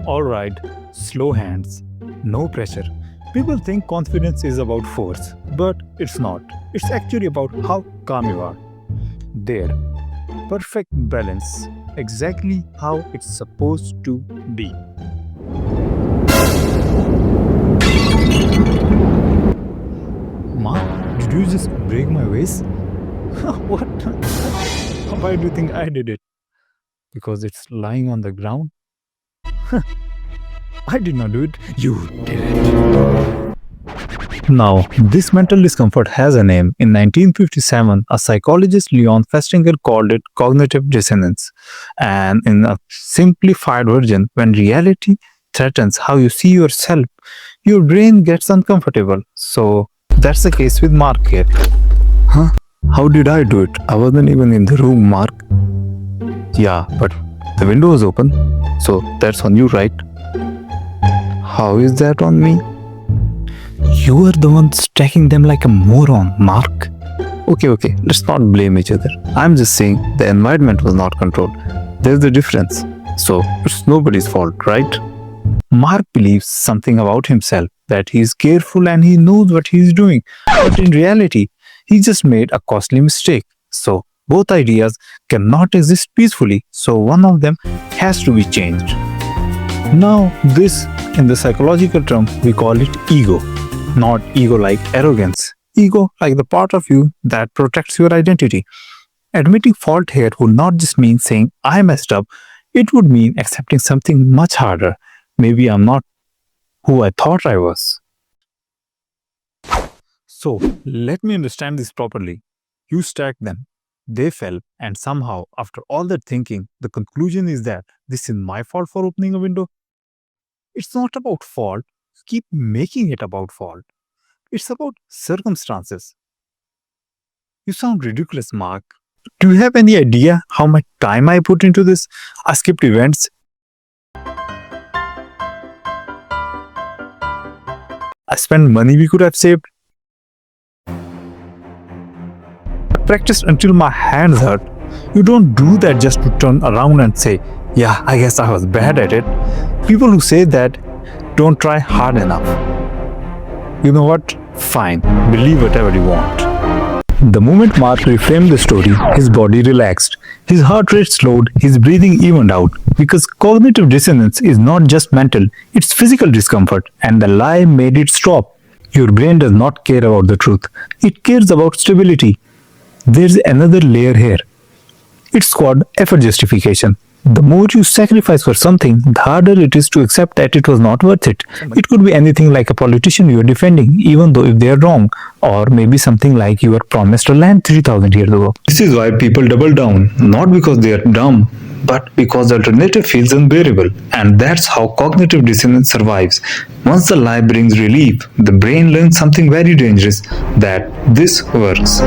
Alright, slow hands, no pressure. People think confidence is about force, but it's not. It's actually about how calm you are. There, perfect balance, exactly how it's supposed to be. Mark, did you just break my vase? What? Why do you think I did it? Because it's lying on the ground? I did not do it. You did it. Now, this mental discomfort has a name. In 1957, a psychologist Leon Festinger called it cognitive dissonance. And in a simplified version, when reality threatens how you see yourself, your brain gets uncomfortable. So, that's the case with Mark here. Huh? How did I do it? I wasn't even in the room, Mark. Yeah, but the window was open, so that's on you, right? How is that on me? You are the one stacking them like a moron, Mark. Okay, let's not blame each other. I'm just saying the environment was not controlled. There's the difference. So it's nobody's fault, right? Mark believes something about himself, that he is careful and he knows what he is doing. But in reality, he just made a costly mistake. So both ideas cannot exist peacefully. So one of them has to be changed. Now, this, in the psychological term, we call it ego. Not ego like arrogance. Ego like the part of you that protects your identity. Admitting fault here would not just mean saying, I messed up. It would mean accepting something much harder. Maybe I'm not who I thought I was. So, let me understand this properly. You stacked them. They fell, and somehow, after all that thinking, the conclusion is that this is my fault for opening a window. It's not about fault. Keep making it about fault. It's about circumstances. You sound ridiculous, Mark. Do you have any idea how much time I put into this? I skipped events. I spent money we could have saved. I practiced until my hands hurt. You don't do that just to turn around and say, yeah, I guess I was bad at it. People who say that don't try hard enough. You know what? Fine. Believe whatever you want. The moment Mark reframed the story, his body relaxed. His heart rate slowed, his breathing evened out. Because cognitive dissonance is not just mental, it's physical discomfort, and the lie made it stop. Your brain does not care about the truth. It cares about stability. There's another layer here. It's called effort justification. The more you sacrifice for something, the harder it is to accept that it was not worth it. It could be anything like a politician you are defending, even though if they are wrong, or maybe something like you were promised a land 3,000 years ago. This is why people double down, not because they are dumb, but because the alternative feels unbearable. And that's how cognitive dissonance survives. Once the lie brings relief, the brain learns something very dangerous, that this works.